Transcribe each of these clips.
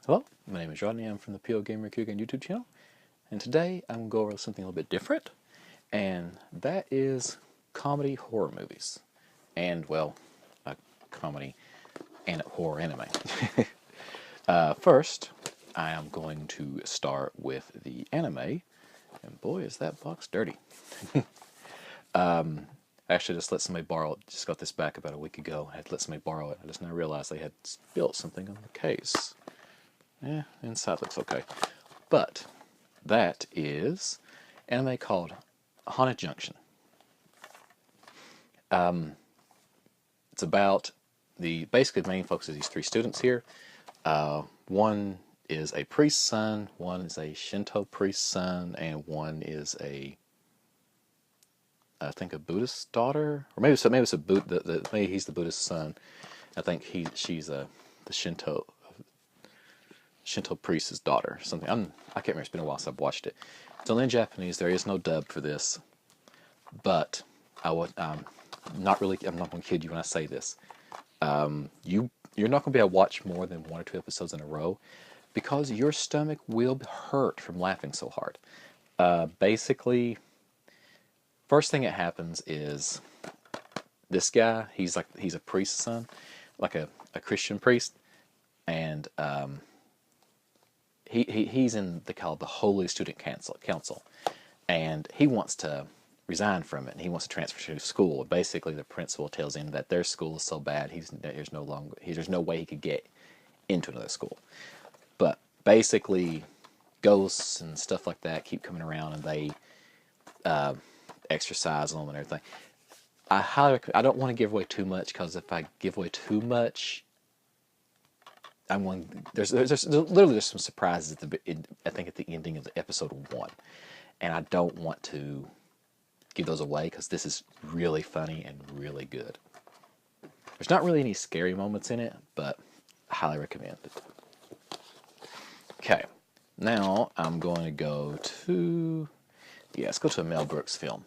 Hello, my name is Rodney. I'm from the PO Gamer Kugan YouTube channel, and today I'm going to go over something a little bit different, and that is comedy horror movies, and well, a comedy and horror anime. First, I am going to start with the anime, and boy, is that box dirty. I actually just let somebody borrow it. Just got this back about a week ago. I had to let somebody borrow it. I just now realized they had spilled something on the case. Inside looks okay. But that is anime called Hana Junction. It's about basically the main focus is these three students here. One is a priest's son, one is a Shinto priest's son, and one is I think a Buddhist daughter, or maybe it's a maybe he's the Buddhist son. I think she's the Shinto priest's daughter. Something I can't remember. It's been a while since I've watched it. It's only in Japanese. There is no dub for this, but I'm not going to kid you when I say this. You're not going to be able to watch more than 1 or 2 episodes in a row because your stomach will hurt from laughing so hard. Basically, first thing that happens is this guy. He's a priest's son, like a Christian priest, and he's in the Holy Student Council, and he wants to resign from it, and he wants to transfer to school. Basically, the principal tells him that their school is so bad, there's no way he could get into another school. But basically, ghosts and stuff like that keep coming around, and they exercise on them and everything. I don't want to give away too much, because if I give away too much, there's literally some surprises I think at the ending of the episode 1, and I don't want to give those away because this is really funny and really good. There's not really any scary moments in it, but I highly recommend it. Okay, now I'm going to go to let's go to a Mel Brooks film,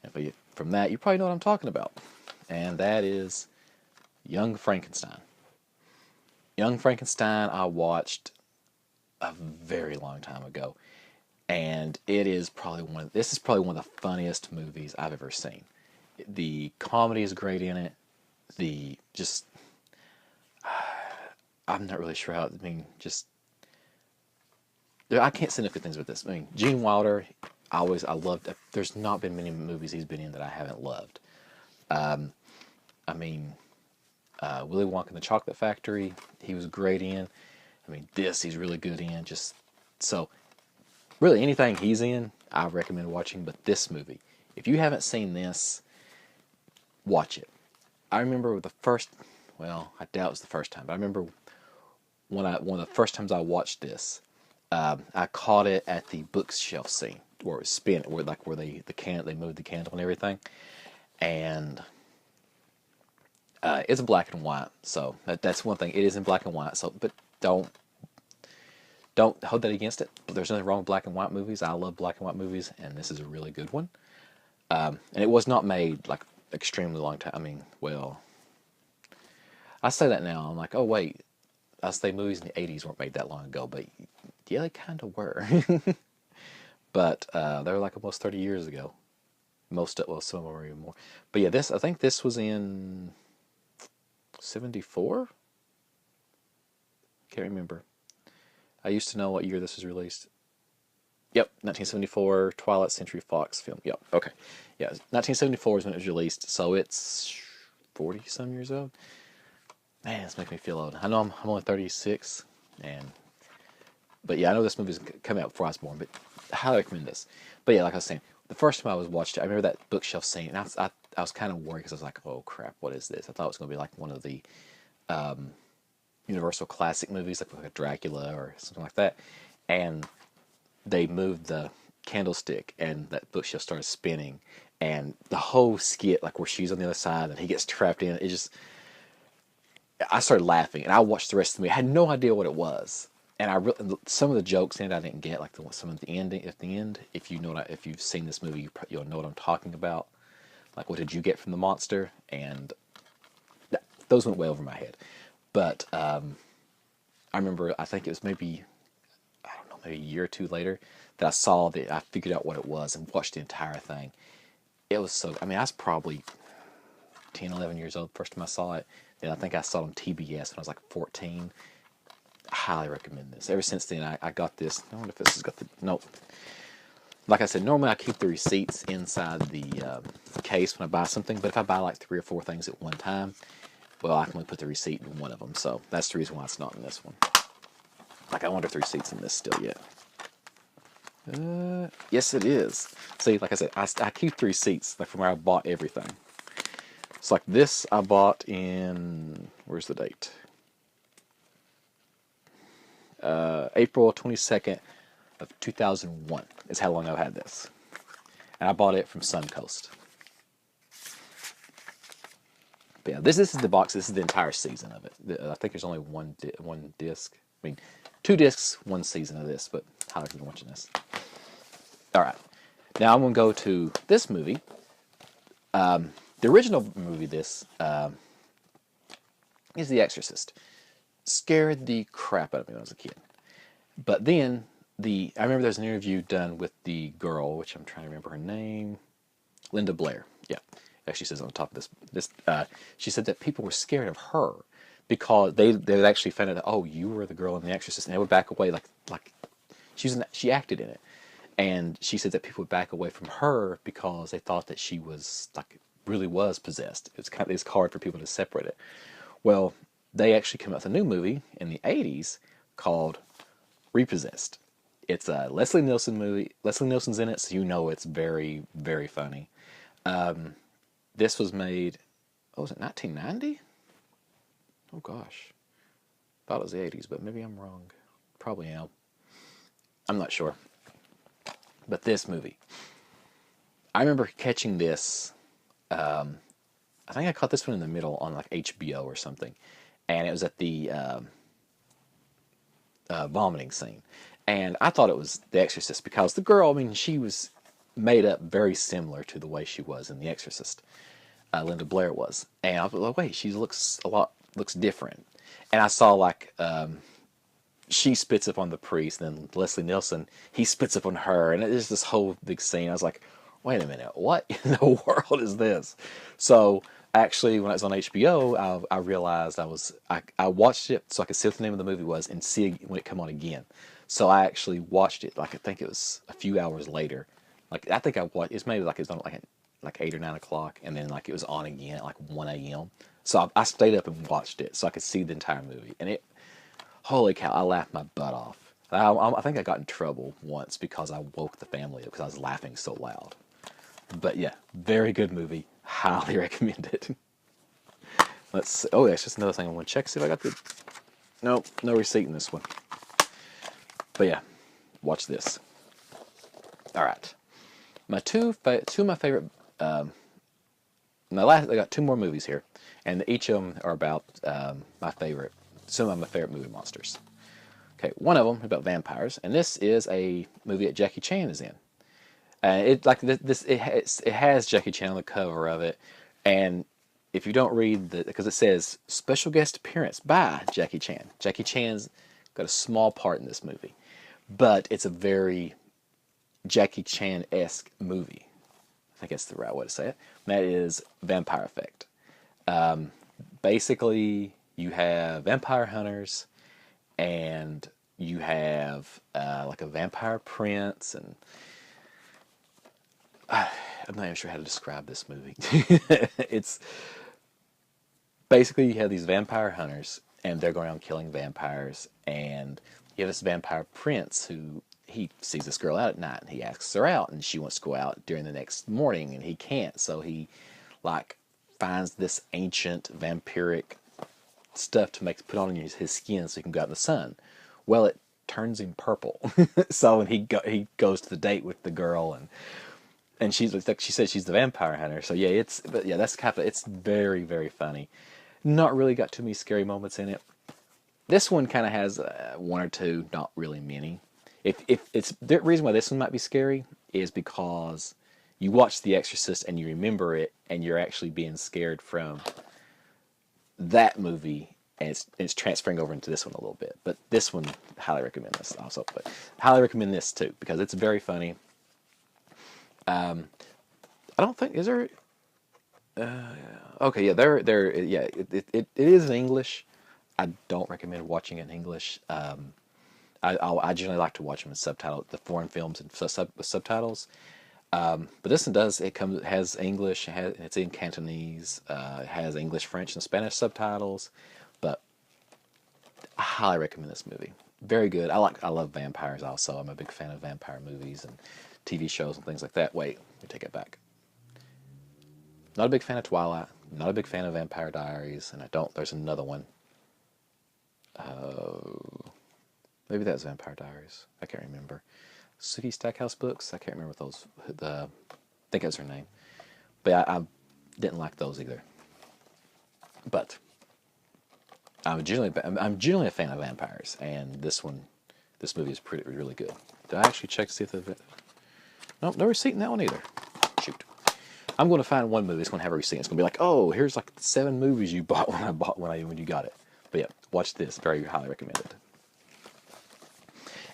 and from that you probably know what I'm talking about, and that is Young Frankenstein. Young Frankenstein I watched a very long time ago, and this is probably one of the funniest movies I've ever seen. The comedy is great in it. I'm not really sure how. I can't say enough good things about this. Gene Wilder, I loved. There's not been many movies he's been in that I haven't loved. Willy Wonka and the Chocolate Factory, he was great in. He's really good in. So, really anything he's in, I recommend watching. But this movie, if you haven't seen this, watch it. I remember I doubt it was the first time, but I remember one of the first times I watched this, I caught it at the bookshelf scene where it was spinning, where they moved the candle and everything, and it's black and white, so that's one thing. It is in black and white, so but don't hold that against it. But there's nothing wrong with black and white movies. I love black and white movies, and this is a really good one. And it was not made like extremely long time. I say that now. I'm like, oh wait, I say movies in the '80s weren't made that long ago, but yeah, they kind of were. But they were like almost 30 years ago. Some of them were even more. But yeah, I think this was in 74? Can't remember. I used to know what year this was released. Yep, 1974, Twilight Century Fox film. Yep, okay. Yeah, 1974 is when it was released, so it's 40-some years old. Man, this makes me feel old. I know I'm only 36, but yeah, I know this movie's coming out before I was born, but I highly recommend this. But yeah, like I was saying, the first time I watched it, I remember that bookshelf scene, and I was kind of worried because I was like, oh crap, what is this? I thought it was going to be like one of the Universal classic movies, like a Dracula or something like that. And they moved the candlestick, and that bookshelf started spinning, and the whole skit, like where she's on the other side and he gets trapped in it, I started laughing, and I watched the rest of the movie. I had no idea what it was, and some of the jokes in it I didn't get, like some of the ending at the end. If you've seen this movie, you'll know what I'm talking about. Like, what did you get from the monster? And those went way over my head. But I I remember, I think it was maybe, I don't know, maybe a year or two later that I saw that I figured out what it was and watched the entire thing. It was so, I mean, I was probably 10, 11 years old the first time I saw it. Then I think I saw it on TBS when I was like 14. I highly recommend this. Ever since then, I got this. I wonder if this has got the, nope. Like I said, normally I keep the receipts inside the case when I buy something, but if I buy like 3 or 4 things at one time, well, I can only put the receipt in one of them. So that's the reason why it's not in this one. Like, I wonder if the receipt's in this still yet. Yes, it is. See, like I said, I keep the receipts like from where I bought everything. It's like this I bought in, where's the date? April 22nd of 2001 is how long I've had this. And I bought it from Suncoast. But yeah, this is the box. This is the entire season of it. I think there's only one disc. I mean, 2 discs, 1 season of this, but how have you been watching this? All right. Now I'm going to go to this movie. The original movie, this is The Exorcist. Scared the crap out of me when I was a kid. But then, I remember there's an interview done with the girl, which I'm trying to remember her name. Linda Blair. Yeah. Actually says on the top of this. She said that people were scared of her because they actually found out that, oh, you were the girl in The Exorcist. And they would back away like she acted in it. And she said that people would back away from her because they thought that she was, like, really was possessed. It's hard for people to separate it. Well, they actually came out with a new movie in the 80s called Repossessed. It's a Leslie Nielsen movie. Leslie Nielsen's in it, so you know it's very, very funny. This was made, was it 1990? Oh, gosh. Thought it was the 80s, but maybe I'm wrong. Probably am. I'm not sure. But this movie, I remember catching this, I think I caught this one in the middle on like HBO or something, and it was at the vomiting scene. And I thought it was The Exorcist because the girl, I mean, she was made up very similar to the way she was in The Exorcist. Linda Blair was. And I was like, wait, she looks different. And I saw like, she spits up on the priest, and then Leslie Nielsen, he spits up on her, and it's this whole big scene. I was like, wait a minute, what in the world is this? So actually, when it was on HBO, I realized I watched it so I could see what the name of the movie was and see it when it come on again. So I actually watched it, like I think it was a few hours later. Like I think I watched, it's maybe like it was on like 8 or 9 o'clock, and then like it was on again at like 1 a.m. So I stayed up and watched it so I could see the entire movie, and it. Holy cow, I laughed my butt off. I think I got in trouble once because I woke the family up because I was laughing so loud. But yeah, very good movie. Highly recommend it. Let's see. Oh, that's just another thing I want to check. See if I got the... Nope, no receipt in this one. But yeah, watch this. All right. Two of my favorite... I got 2 more movies here. And each of them are about some of my favorite movie monsters. Okay, one of them is about vampires, and this is a movie that Jackie Chan is in. It has Jackie Chan on the cover of it, and if you don't read because it says special guest appearance by Jackie Chan. Jackie Chan's got a small part in this movie, but it's a very Jackie Chan-esque movie. I think that's the right way to say it. And that is Vampire Effect. Basically, you have vampire hunters, and you have like a vampire prince, and I'm not even sure how to describe this movie. It's basically you have these vampire hunters, and they're going around killing vampires, and you have this vampire prince who he sees this girl out at night, and he asks her out, and she wants to go out during the next morning, and he can't, so he like finds this ancient vampiric stuff to put on his skin so he can go out in the sun. Well, it turns him purple. So when he goes to the date with the girl, and she's like, she says she's the vampire hunter. So yeah, that's it's very, very funny. Not really got too many scary moments in it. This one kind of has 1 or 2, not really many. If it's the reason why this one might be scary is because you watch The Exorcist and you remember it, and you're actually being scared from that movie and it's transferring over into this one a little bit. But this one, highly recommend this also. But highly recommend this too because it's very funny. I don't think is there. Okay, yeah, yeah, it is in English. I don't recommend watching it in English. I generally like to watch them in subtitle, the foreign films and subtitles. But this one does. It has English. It's in Cantonese. It has English, French, and Spanish subtitles. But I highly recommend this movie. Very good. I love vampires also. I'm a big fan of vampire movies and TV shows and things like that. Wait, let me take it back. Not a big fan of Twilight. Not a big fan of Vampire Diaries. And there's another one. Maybe that was Vampire Diaries. I can't remember. Sookie Stackhouse books. I can't remember those. I think that's her name. But I didn't like those either. But I'm generally a fan of vampires, and this movie is really good. Did I actually check to see if nope, no receipt in that one either. Shoot. I'm going to find one movie that's going to have a receipt. It's going to be like, oh, here's like 7 movies you bought when you got it. But yeah, watch this. Very highly recommended.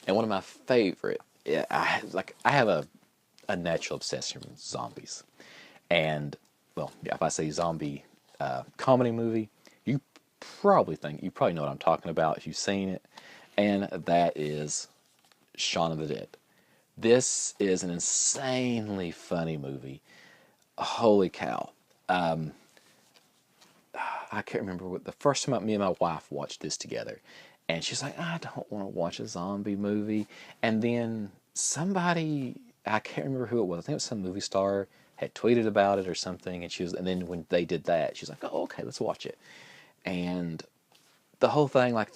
And one of my favorite, I have a natural obsession with zombies. And, well, yeah, if I say zombie comedy movie, you probably know what I'm talking about if you've seen it. And that is Shaun of the Dead. This is an insanely funny movie. Holy cow. I can't remember what the first time me and my wife watched this together. And she's like, I don't want to watch a zombie movie. And then somebody, I can't remember who it was. I think it was some movie star had tweeted about it or something. And then when they did that, she's like, oh, okay, let's watch it. And the whole thing, like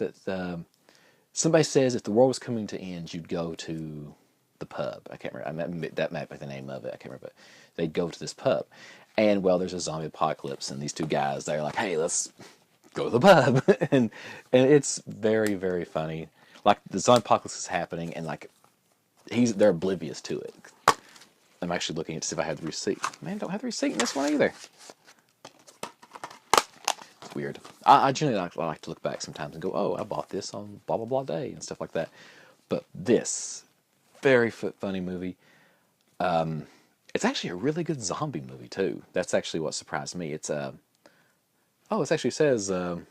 somebody says if the world was coming to end, you'd go to the pub. I can't remember. That might be the name of it. I can't remember. But they'd go to this pub. And, well, there's a zombie apocalypse, and these two guys, they're like, hey, let's go to the pub. and it's very, very funny. Like, the zombie apocalypse is happening, and, like, they're oblivious to it. I'm actually looking to see if I have the receipt. Man, don't have the receipt in this one either. It's weird. I generally like to look back sometimes and go, oh, I bought this on blah, blah, blah day, and stuff like that. But this, very funny movie. It's actually a really good zombie movie too. That's actually what surprised me. It actually says an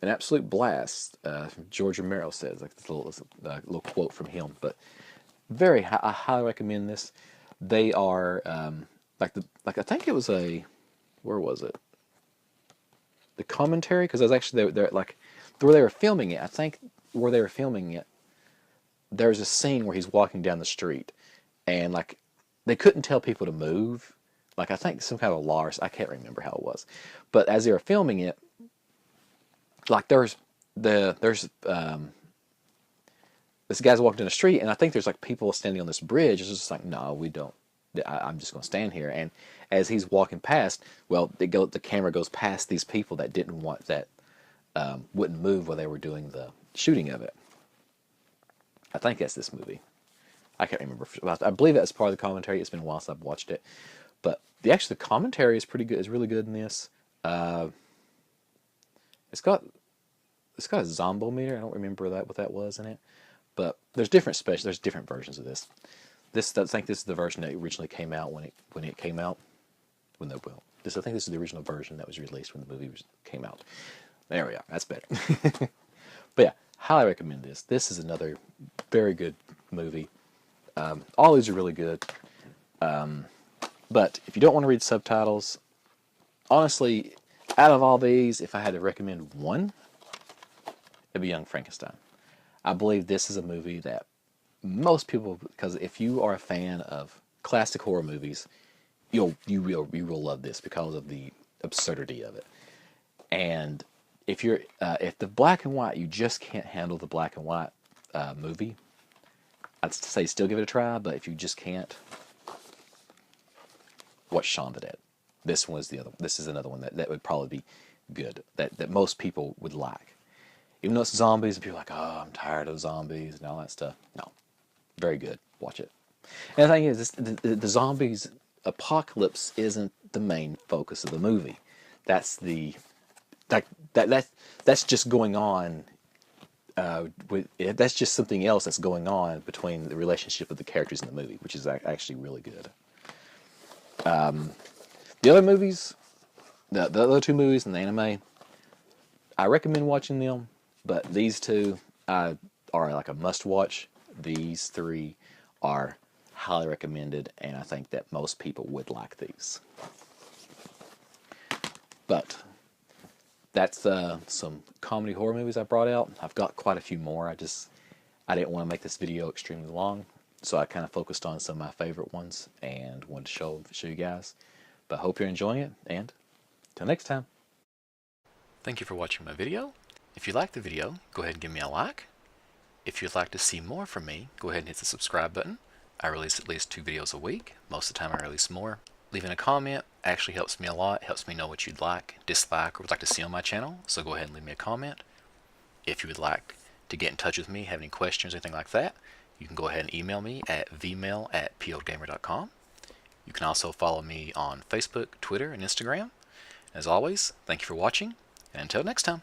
absolute blast. George Romero says like this little quote from him. But I highly recommend this. They are I think it was where was it? The commentary, because there's actually they're like where they were filming it. I think where they were filming it, there's a scene where he's walking down the street, and like. They couldn't tell people to move. Like, I think some kind of a law, I can't remember how it was. But as they were filming it, like, there's this guy's walking down the street, and I think there's, like, people standing on this bridge. It's just like, no, we don't. I'm just going to stand here. And as he's walking past, well, the camera goes past these people that didn't want that, wouldn't move while they were doing the shooting of it. I think that's this movie. I can't remember. I believe that's part of the commentary. It's been a while since I've watched it, but the commentary is pretty good. It's really good in this. It's got a Zombie-meter. I don't remember what that was in it, but there's different versions of this. I think this is the version that originally came out when it came out. I think this is the original version that was released when the movie came out. There we are. That's better. But yeah, highly recommend this. This is another very good movie. All these are really good. But if you don't want to read subtitles, honestly, out of all these, if I had to recommend one, it'd be Young Frankenstein. I believe this is a movie that most people, because if you are a fan of classic horror movies, you will love this because of the absurdity of it. And if the black and white, you just can't handle the black and white movie, I'd say still give it a try, but if you just can't, watch Shaun of the Dead. This is another one that would probably be good, that most people would like. Even though it's zombies, and people are like, oh, I'm tired of zombies and all that stuff. No. Very good. Watch it. And the thing is, the zombies apocalypse isn't the main focus of the movie. That's the like that's just going on. That's just something else that's going on between the relationship of the characters in the movie, which is actually really good. The other movies, the other two movies in the anime, I recommend watching them, but these two are like a must-watch. These three are highly recommended, and I think that most people would like these. But that's some comedy horror movies I brought out. I've got quite a few more. I didn't want to make this video extremely long, so I kind of focused on some of my favorite ones and wanted to show you guys. But I hope you're enjoying it, and till next time. Thank you for watching my video. If you liked the video, go ahead and give me a like. If you'd like to see more from me, go ahead and hit the subscribe button. I release at least 2 videos a week. Most of the time I release more. Leaving a comment actually helps me a lot. It helps me know what you'd like, dislike, or would like to see on my channel. So go ahead and leave me a comment. If you would like to get in touch with me, have any questions or anything like that, you can go ahead and email me at vmail@poldgamer.com. You can also follow me on Facebook, Twitter, and Instagram. As always, thank you for watching, and until next time.